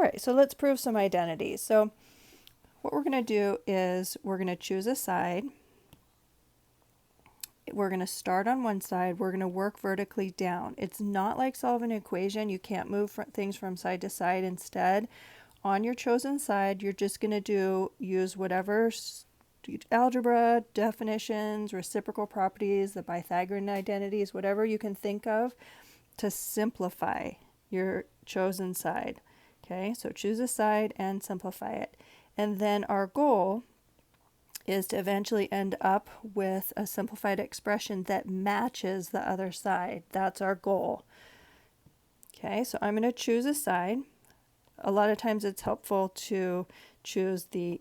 right, so let's prove some identities. So what we're going to do is we're going to choose a side. We're going to start on one side. We're going to work vertically down. It's not like solving an equation. You can't move things from side to side. Instead, on your chosen side, you're just going to use whatever algebra, definitions, reciprocal properties, the Pythagorean identities, whatever you can think of to simplify your chosen side. Okay, so choose a side and simplify it. And then our goal is to eventually end up with a simplified expression that matches the other side. That's our goal. Okay, so I'm going to choose a side. A lot of times it's helpful to choose the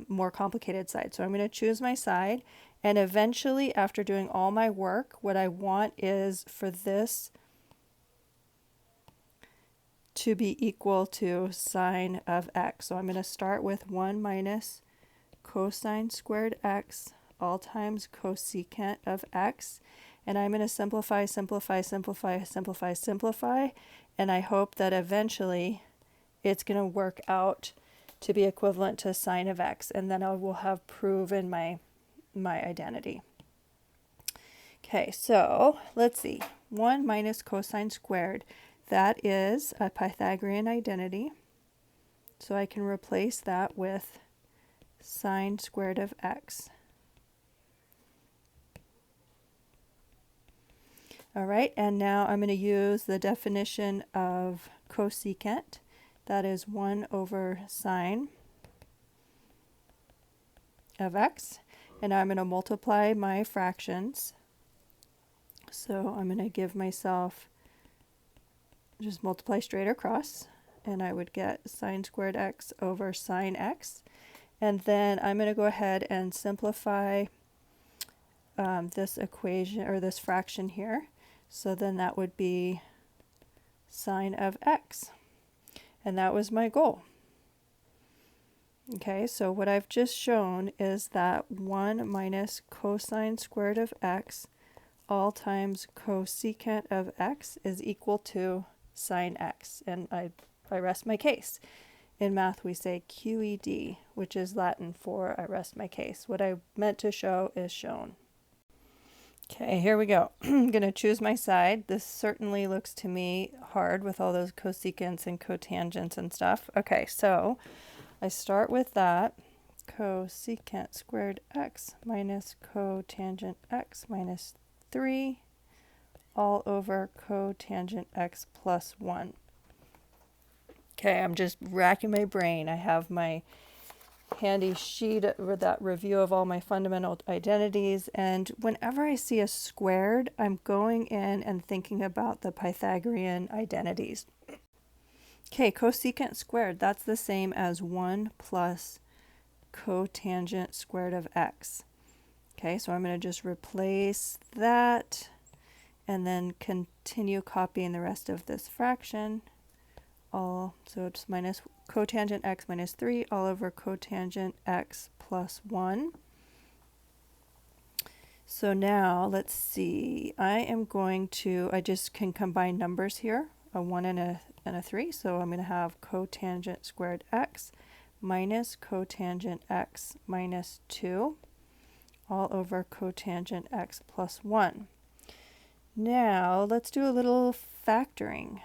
more complicated side. So I'm going to choose my side, and eventually, after doing all my work, what I want is for this to be equal to sine of x. So I'm going to start with 1 minus cosine squared x all times cosecant of x. And I'm going to simplify, simplify, simplify, simplify, simplify. And I hope that eventually it's going to work out to be equivalent to sine of x. And then I will have proven my identity. Okay, so let's see. 1 minus cosine squared. That is a Pythagorean identity. So I can replace that with sine squared of x. All right, and now I'm going to use the definition of cosecant. That is 1 over sine of x. And now I'm going to multiply my fractions. So I'm going to give myself, just multiply straight across, and I would get sine squared x over sine x. And then I'm going to go ahead and simplify this equation, or this fraction here. So then that would be sine of x. And that was my goal. Okay, so what I've just shown is that 1 minus cosine squared of x all times cosecant of x is equal to sine x. And I rest my case. In math, we say QED, which is Latin for I rest my case. What I meant to show is shown. Okay, here we go. I'm going to choose my side. This certainly looks to me hard with all those cosecants and cotangents and stuff. Okay, so I start with that. Cosecant squared x minus cotangent x minus 3 all over cotangent x plus 1. Okay, I'm just racking my brain. I have my handy sheet with that review of all my fundamental identities, and whenever I see a squared, I'm going in and thinking about the Pythagorean identities. Okay, cosecant squared, that's the same as 1 plus cotangent squared of x. Okay, so I'm going to just replace that and then continue copying the rest of this fraction. So it's minus cotangent x minus 3 all over cotangent x plus 1. So now let's see. I just can combine numbers here, a 1 and a 3. So I'm going to have cotangent squared x minus cotangent x minus 2 all over cotangent x plus 1. Now let's do a little factoring.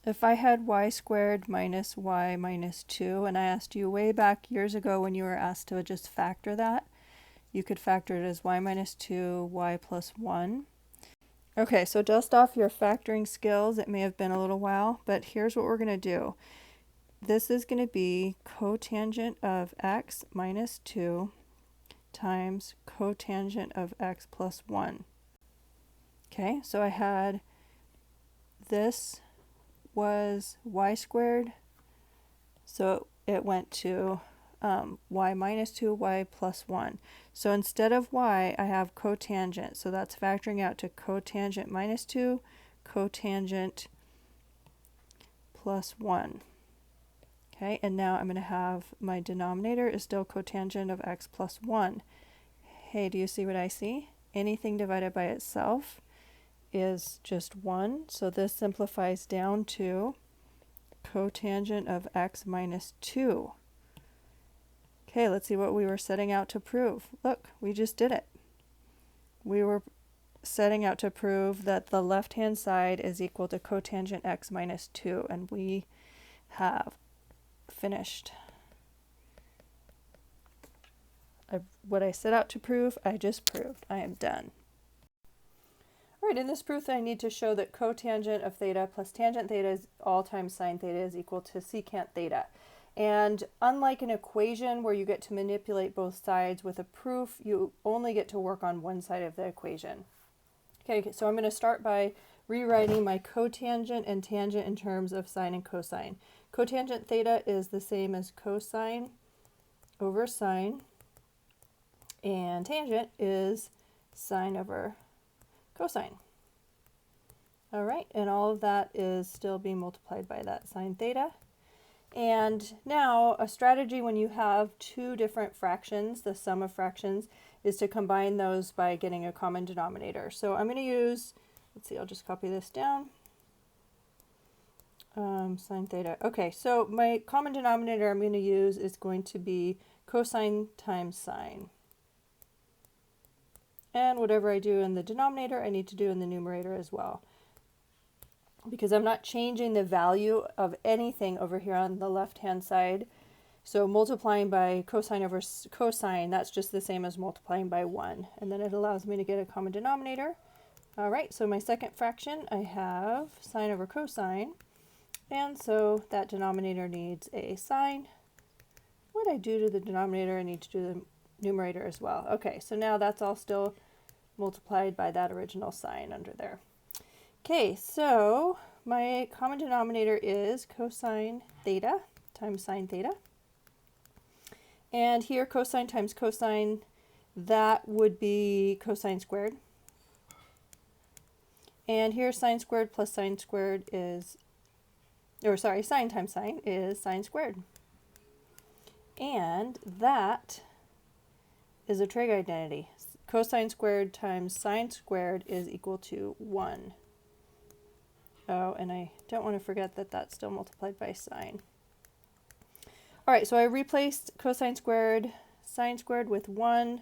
If I had y squared minus y minus 2, and I asked you way back years ago when you were asked to just factor that, you could factor it as y minus 2, y plus 1. Okay, so dust off your factoring skills. It may have been a little while, but here's what we're going to do. This is going to be cotangent of x minus 2 times cotangent of x plus 1. Okay, so I had this was y squared, so it went to y minus 2, y plus 1. So instead of y, I have cotangent, so that's factoring out to cotangent minus 2, cotangent plus 1. Okay, and now I'm going to have my denominator is still cotangent of x plus 1. Hey, do you see what I see? Anything divided by itself is just 1, so this simplifies down to cotangent of x minus 2. Okay, let's see what we were setting out to prove. Look, we just did it. We were setting out to prove that the left-hand side is equal to cotangent x minus 2, and we have finished. What I set out to prove, I just proved. I am done. All right, in this proof, I need to show that cotangent of theta plus tangent theta is all times sine theta is equal to secant theta. And unlike an equation where you get to manipulate both sides, with a proof, you only get to work on one side of the equation. Okay, so I'm going to start by rewriting my cotangent and tangent in terms of sine and cosine. Cotangent theta is the same as cosine over sine, and tangent is sine over cosine. All right, and all of that is still being multiplied by that sine theta. And now a strategy when you have two different fractions, the sum of fractions, is to combine those by getting a common denominator. So I'm going to use, let's see, I'll just copy this down. Sine theta. Okay, so my common denominator I'm going to use is going to be cosine times sine. And whatever I do in the denominator, I need to do in the numerator as well, because I'm not changing the value of anything over here on the left-hand side. So multiplying by cosine over cosine, that's just the same as multiplying by 1. And then it allows me to get a common denominator. All right, so my second fraction, I have sine over cosine. And so that denominator needs a sine. What I do to the denominator, I need to do the numerator as well. Okay, so now that's all still multiplied by that original sign under there. Okay, so my common denominator is cosine theta times sine theta. And here cosine times cosine, that would be cosine squared. And here sine squared plus sine squared is, or sorry, sine times sine is sine squared. And that is a trig identity. Cosine squared times sine squared is equal to 1. Oh, and I don't want to forget that that's still multiplied by sine. All right, so I replaced cosine squared, sine squared with 1,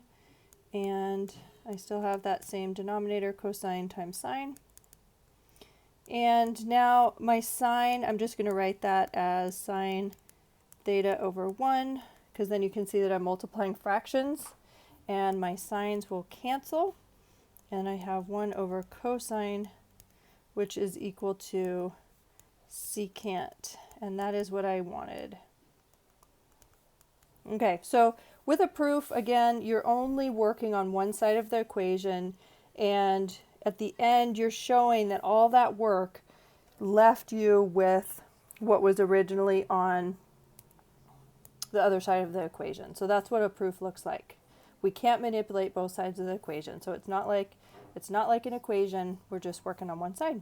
and I still have that same denominator, cosine times sine. And now my sine, I'm just going to write that as sine theta over 1, because then you can see that I'm multiplying fractions, and my sines will cancel, and I have 1 over cosine, which is equal to secant, and that is what I wanted. Okay, so with a proof, again, you're only working on one side of the equation, and at the end you're showing that all that work left you with what was originally on the other side of the equation. So that's what a proof looks like. We can't manipulate both sides of the equation, so it's not like an equation, we're just working on one side.